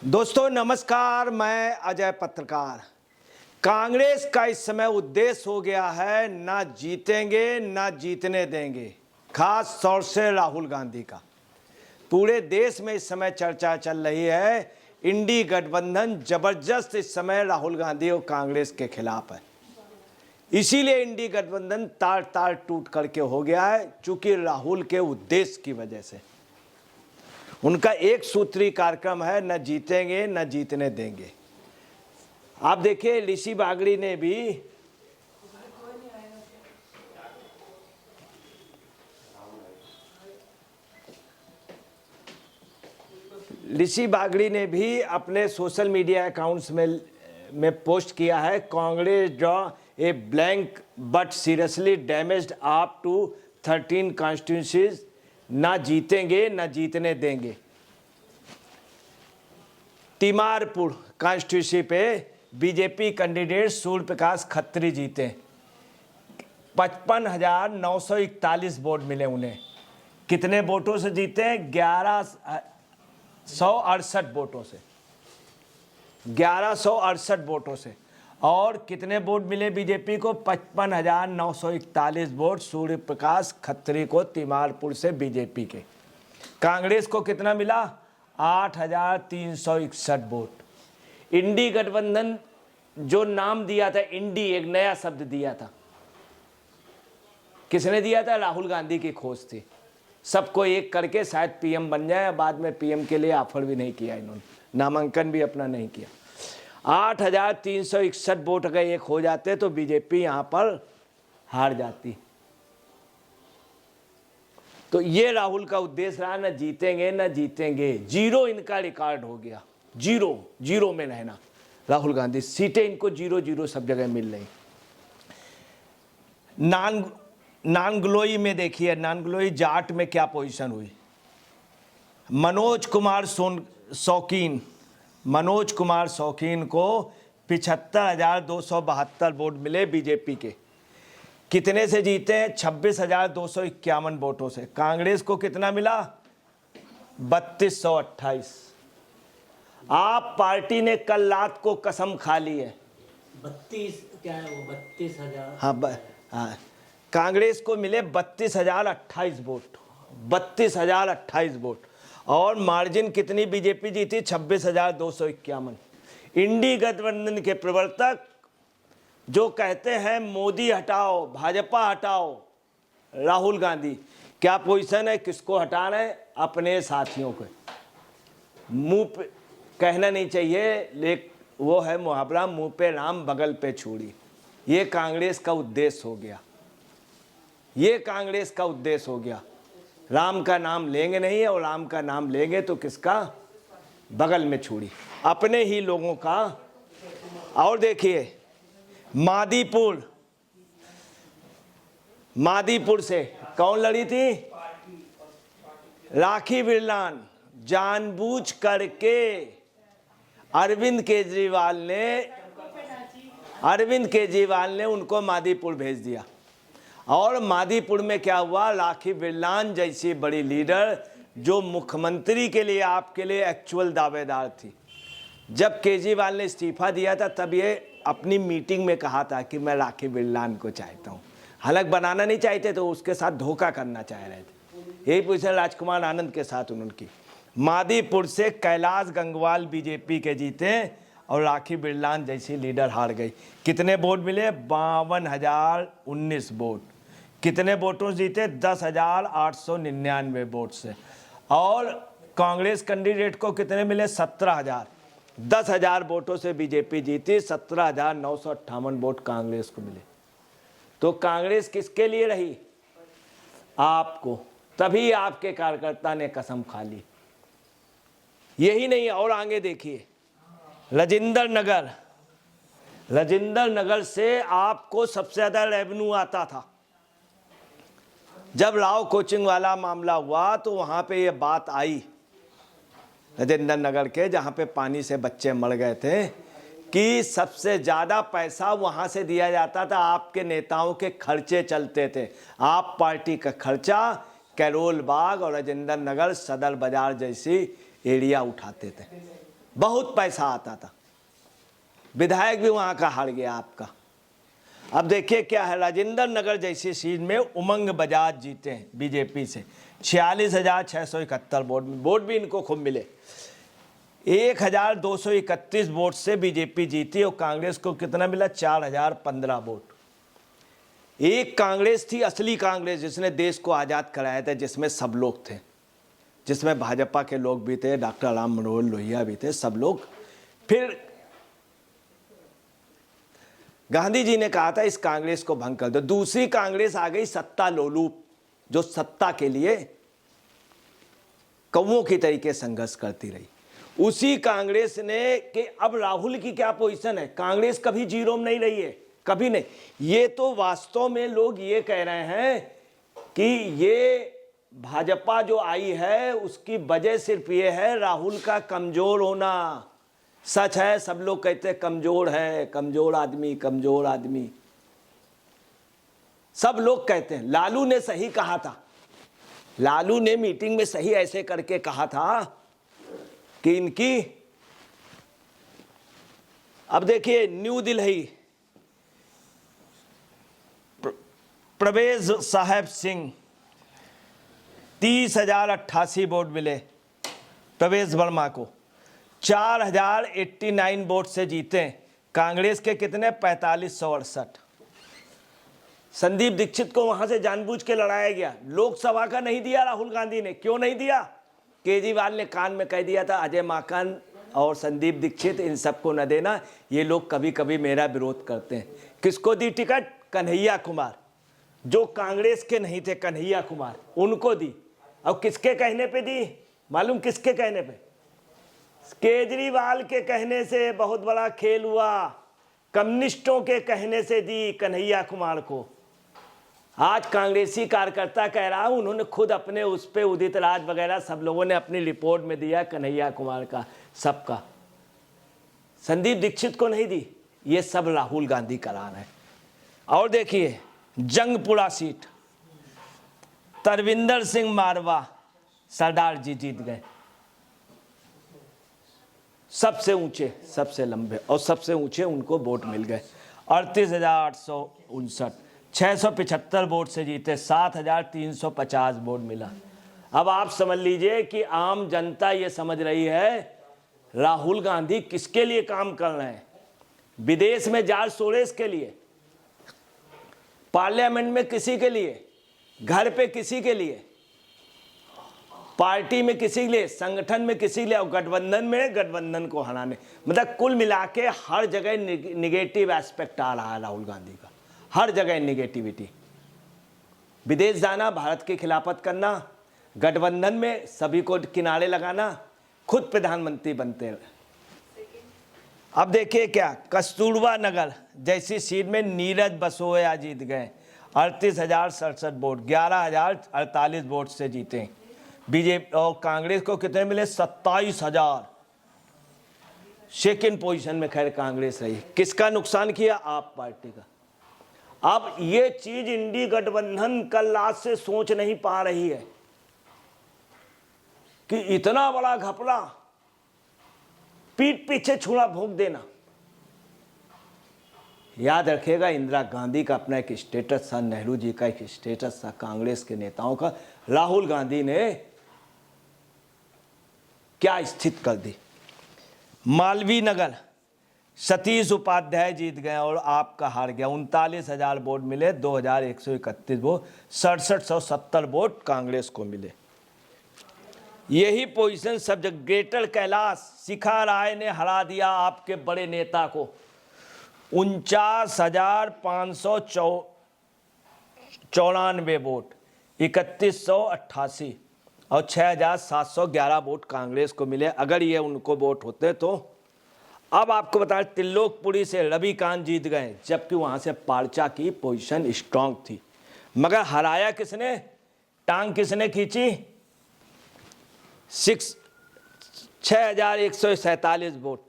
दोस्तों नमस्कार, मैं अजय पत्रकार। कांग्रेस का इस समय उद्देश्य हो गया है ना जीतेंगे ना जीतने देंगे, खास तौर से राहुल गांधी का। पूरे देश में इस समय चर्चा चल रही है, इंडी गठबंधन जबरदस्त इस समय राहुल गांधी और कांग्रेस के खिलाफ है। इसीलिए इंडी गठबंधन तार तार टूट करके हो गया है, चूंकि राहुल के उद्देश्य की वजह से। उनका एक सूत्री कार्यक्रम है, न जीतेंगे न जीतने देंगे। आप देखिए ऋषि बागड़ी ने भी अपने सोशल मीडिया अकाउंट्स में पोस्ट किया है, Congress draw a blank but seriously damaged up to 13 constituencies, ना जीतेंगे ना जीतने देंगे। तिमारपुर कॉन्स्टिट्यूंसी पे बीजेपी कैंडिडेट सूर्य प्रकाश खत्री जीते। 55,941 वोट मिले उन्हें। कितने वोटों से जीते? 1168 वोटों से। 1168 वोटों से। और कितने वोट मिले बीजेपी को? 55,941 वोट सूर्य प्रकाश खत्री को तिमारपुर से बीजेपी के। कांग्रेस को कितना मिला? 8,361 वोट। इंडी गठबंधन जो नाम दिया था, इंडी एक नया शब्द दिया था। किसने दिया था? राहुल गांधी की खोज थी। सबको एक करके शायद पीएम बन जाए। बाद में पीएम के लिए ऑफर भी नहीं किया इन्होंने, नामांकन भी अपना नहीं किया। 8,361 वोट अगर एक हो जाते तो बीजेपी यहां पर हार जाती। तो ये राहुल का उद्देश्य रहा, ना जीतेंगे ना जीतेंगे। जीरो इनका रिकॉर्ड हो गया। जीरो में रहना राहुल गांधी। सीटें इनको 0-0 सब जगह मिल रही। नानगलोई में देखिए, नानगलोई जाट में क्या पोजीशन हुई। मनोज कुमार शौकीन को 75,272 वोट मिले बीजेपी के। कितने से जीते हैं? 26,251 वोटों से। कांग्रेस को कितना मिला? 3,228। आप पार्टी ने कल रात को कसम खा ली है। 32 क्या है वो? 32,000। हाँ, कांग्रेस को मिले 32,028 वोट। 32,028 वोट। और मार्जिन कितनी बीजेपी जीती? 26,251। इंडी गठबंधन के प्रवर्तक जो कहते हैं मोदी हटाओ, भाजपा हटाओ, राहुल गांधी क्या पोजीशन है? किसको हटा रहे हैं? अपने साथियों को। मुंह पे कहना नहीं चाहिए, लेकिन वो है मुहावरा, मुंह पे राम बगल पे छुरी। ये कांग्रेस का उद्देश्य हो गया। ये कांग्रेस का उद्देश्य हो गया। राम का नाम लेंगे नहीं, और राम का नाम लेंगे तो किसका? बगल में छुरी, अपने ही लोगों का। और देखिए मादीपुर से कौन लड़ी थी? राखी बिरलान। जानबूझ करके अरविंद केजरीवाल ने उनको मादीपुर भेज दिया। और मादीपुर में क्या हुआ? राखी बिरलान जैसी बड़ी लीडर जो मुख्यमंत्री के लिए, आपके लिए एक्चुअल दावेदार थी। जब केजरीवाल ने इस्तीफा दिया था तब ये अपनी मीटिंग में कहा था कि मैं राखी बिरलान को चाहता हूँ। हालांकि बनाना नहीं चाहते तो उसके साथ धोखा करना चाह रहे थे। यही पोजीशन राजकुमार आनंद के साथ उनकी। मादीपुर से कैलाश गंगवाल बीजेपी के जीते और राखी बिरलान जैसी लीडर हार गई। कितने वोट मिले? 52,019 वोट। कितने वोटों से जीते? 10,899 वोट से। और कांग्रेस कैंडिडेट को कितने मिले? 17,000। 10,000 वोटों से बीजेपी जीती, 17,958 वोट कांग्रेस को मिले। तो कांग्रेस किसके लिए रही? आपको। तभी आपके कार्यकर्ता ने कसम खा ली। यही नहीं, और आगे देखिए, राजेंद्र नगर से आपको सबसे ज्यादा रेवेन्यू आता था। जब राव कोचिंग वाला मामला हुआ तो वहां पे ये बात आई, राजेंद्र नगर के, जहां पे पानी से बच्चे मर गए थे, कि सबसे ज्यादा पैसा वहां से दिया जाता था। आपके नेताओं के खर्चे चलते थे। आप पार्टी का खर्चा कैरोल बाग और राजेंद्र नगर सदर बाजार जैसी एरिया उठाते थे। बहुत पैसा आता था, विधायक भी वहां का हार गया आपका। अब देखिए क्या है, राजेंद्र नगर जैसी सीट में उमंग बजाज जीते हैं बीजेपी से 46,671 वोट भी इनको खूब मिले। 1,231 वोट से बीजेपी जीती और कांग्रेस को कितना मिला? 4,015 वोट। एक कांग्रेस थी, असली कांग्रेस, जिसने देश को आज़ाद कराया था, जिसमें सब लोग थे, जिसमें भाजपा के लोग भी थे, डॉक्टर राम मनोहर लोहिया भी थे, सब लोग। फिर गांधी जी ने कहा था इस कांग्रेस को भंग कर दो। दूसरी कांग्रेस आ गई सत्ता लोलुप, जो सत्ता के लिए कौवों की तरीके संघर्ष करती रही। उसी कांग्रेस ने कि अब राहुल की क्या पोजीशन है, कांग्रेस कभी जीरो में नहीं रही है, कभी नहीं। ये तो वास्तव में लोग ये कह रहे हैं कि ये भाजपा जो आई है उसकी वजह सिर्फ ये है राहुल का कमजोर होना। सच है, सब लोग कहते हैं कमजोर है, कमजोर आदमी, कमजोर आदमी, सब लोग कहते हैं। लालू ने सही कहा था, लालू ने मीटिंग में सही ऐसे करके कहा था कि इनकी, अब देखिए न्यू दिल्ली प्रवेश साहब सिंह 30,088 वोट मिले प्रवेश वर्मा को, 4,089 वोट से जीते। कांग्रेस के कितने? 4568। संदीप दीक्षित को वहां से जानबूझ के लड़ाया गया, लोकसभा का नहीं दिया राहुल गांधी ने। क्यों नहीं दिया? केजरीवाल ने कान में कह दिया था अजय माकन और संदीप दीक्षित इन सबको न देना, ये लोग कभी कभी मेरा विरोध करते हैं। किसको दी टिकट? कन्हैया कुमार, जो कांग्रेस के नहीं थे, कन्हैया कुमार, उनको दी। अब किसके कहने पे दी मालूम? किसके कहने पे? केजरीवाल के कहने से बहुत बड़ा खेल हुआ, कम्युनिस्टों के कहने से दी कन्हैया कुमार को। आज कांग्रेसी कार्यकर्ता कह रहा हूं, उन्होंने खुद अपने उस पे उदित राज वगैरह सब लोगों ने अपनी रिपोर्ट में दिया कन्हैया कुमार का, सबका। संदीप दीक्षित को नहीं दी। ये सब राहुल गांधी करा रहे हैं। और देखिए जंगपुरा सीट, तरविंदर सिंह मारवा सरदार जी जीत गए, सबसे ऊंचे, सबसे लंबे और सबसे ऊंचे उनको वोट मिल गए। 38,859, 675 वोट से जीते, 7,350 वोट मिला। अब आप समझ लीजिए कि आम जनता ये समझ रही है राहुल गांधी किसके लिए काम कर रहे हैं। विदेश में जार सोरेस के लिए, पार्लियामेंट में किसी के लिए, घर पे किसी के लिए, पार्टी में किसी के लिए, संगठन में किसी के लिए, और गठबंधन में गठबंधन को हराने। मतलब कुल मिला के हर जगह निगेटिव एस्पेक्ट आ रहा है राहुल गांधी का, हर जगह निगेटिविटी। विदेश जाना, भारत की खिलाफत करना, गठबंधन में सभी को किनारे लगाना, खुद प्रधानमंत्री बनते हैं। अब देखिए क्या, कस्तूरबा नगर जैसी सीट में नीरज बसोया जीत गए, 38,067 वोट, 11,048 वोट से जीते। बीजेपी और कांग्रेस को कितने मिले? 27,000। सेकेंड पोजीशन में खैर कांग्रेस रही। किसका नुकसान किया? आप पार्टी का। अब ये चीज इंडी गठबंधन कल रात से सोच नहीं पा रही है कि इतना बड़ा घपला, पीठ पीछे छुरा भोंक देना। याद रखिएगा, इंदिरा गांधी का अपना एक स्टेटस था, नेहरू जी का एक स्टेटस था, कांग्रेस के नेताओं का। राहुल गांधी ने क्या स्थिति कर दी। मालवीय नगर सतीश उपाध्याय जीत गए और आपका हार गया, 39,000 वोट मिले, 2,131 वोट, 6770 वोट कांग्रेस को मिले। यही पोजीशन सब जगह। ग्रेटर कैलाश शिखा राय ने हरा दिया आपके बड़े नेता को, 49,594 वोट, 3188 और 6,711 वोट कांग्रेस को मिले। अगर ये उनको वोट होते तो। अब आपको बताएं, त्रिलोकपुरी से रविकांत जीत गए, जबकि वहां से पार्चा की पोजीशन स्ट्रांग थी, मगर हराया किसने? टांग किसने खींची? 6,147 वोट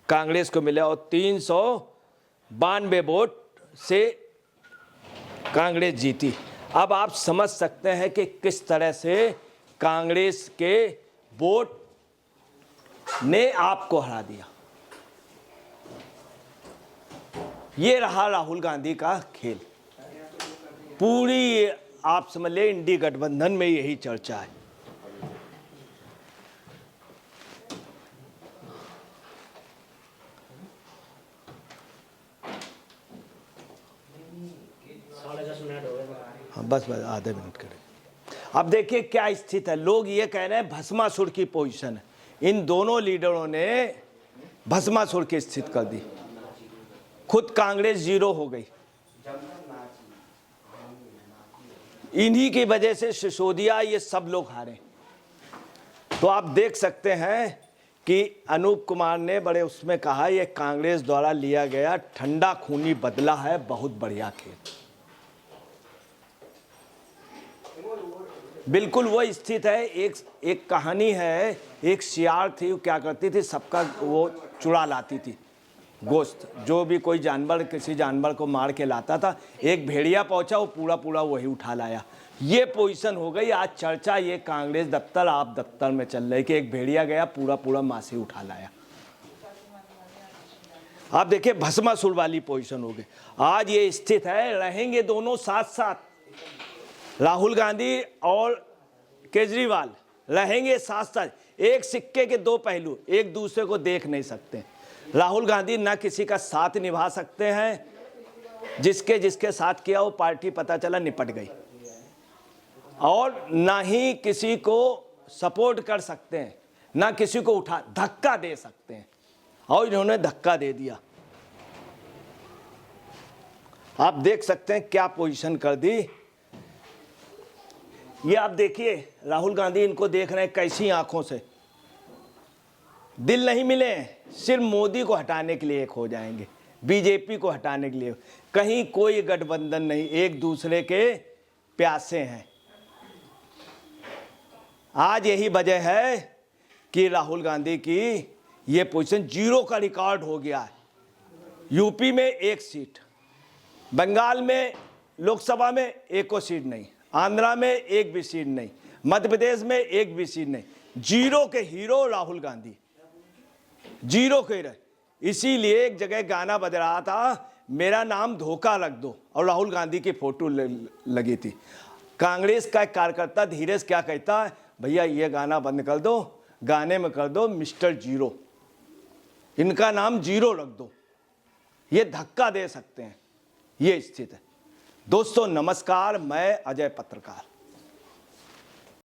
कांग्रेस को मिले और 392 वोट से कांग्रेस जीती। अब आप समझ सकते हैं कि किस तरह से कांग्रेस के वोट ने आपको हरा दिया। ये रहा राहुल गांधी का खेल। पूरी आप समझ ले इंडी गठबंधन में यही चर्चा है। हाँ बस आधे मिनट करें। अब देखिए क्या स्थिति है। लोग ये कह रहे हैं भस्मासुर की पोजीशन है। इन दोनों लीडरों ने भस्मासुर की स्थिति कर दी। खुद कांग्रेस जीरो हो गई। इन्हीं की वजह से सिसोदिया ये सब लोग हारे। तो आप देख सकते हैं कि अनूप कुमार ने बड़े उसमें कहा ये कांग्रेस द्वारा लिया गया ठंडा खूनी बदला है, बहुत बढ़िया खेल। बिल्कुल वो स्थिति है। एक कहानी है, एक सियार थी, वो क्या करती थी, सबका वो चुरा लाती थी गोश्त। जो भी कोई जानवर किसी जानवर को मार के लाता था, एक भेड़िया पहुंचा, वो पूरा वही उठा लाया। ये पोजीशन हो गई आज। चर्चा ये कांग्रेस दफ्तर आप दफ्तर में चल रही कि एक भेड़िया गया पूरा मासी उठा लाया। आप देखिए भस्मासुर वाली पोजीशन हो गई। आज ये स्थिति है। रहेंगे दोनों साथ साथ, राहुल गांधी और केजरीवाल रहेंगे साथ साथ। एक सिक्के के दो पहलू, एक दूसरे को देख नहीं सकते। राहुल गांधी ना किसी का साथ निभा सकते हैं, जिसके साथ किया वो पार्टी पता चला निपट गई, और ना ही किसी को सपोर्ट कर सकते हैं, ना किसी को उठा धक्का दे सकते हैं, और इन्होंने धक्का दे दिया। आप देख सकते हैं क्या पोजीशन कर दी। ये आप देखिए राहुल गांधी इनको देख रहे हैं कैसी आंखों से। दिल नहीं मिले, सिर्फ मोदी को हटाने के लिए एक हो जाएंगे, बीजेपी को हटाने के लिए। कहीं कोई गठबंधन नहीं, एक दूसरे के प्यासे हैं। आज यही वजह है कि राहुल गांधी की ये पोजीशन जीरो का रिकॉर्ड हो गया है। यूपी में एक सीट, बंगाल में लोकसभा में एको सीट नहीं, आंध्रा में एक भी सीट नहीं, मध्य प्रदेश में एक भी सीट नहीं। जीरो के हीरो राहुल गांधी, जीरो के रहे। इसीलिए एक जगह गाना बज रहा था, मेरा नाम धोखा रख दो, और राहुल गांधी की फोटो लगी थी। कांग्रेस का एक कार्यकर्ता धीरेश क्या कहता है, भैया ये गाना बंद कर दो, गाने में कर दो मिस्टर जीरो, इनका नाम जीरो रख दो। ये धक्का दे सकते हैं। ये स्थिति है। दोस्तों नमस्कार, मैं अजय पत्रकार।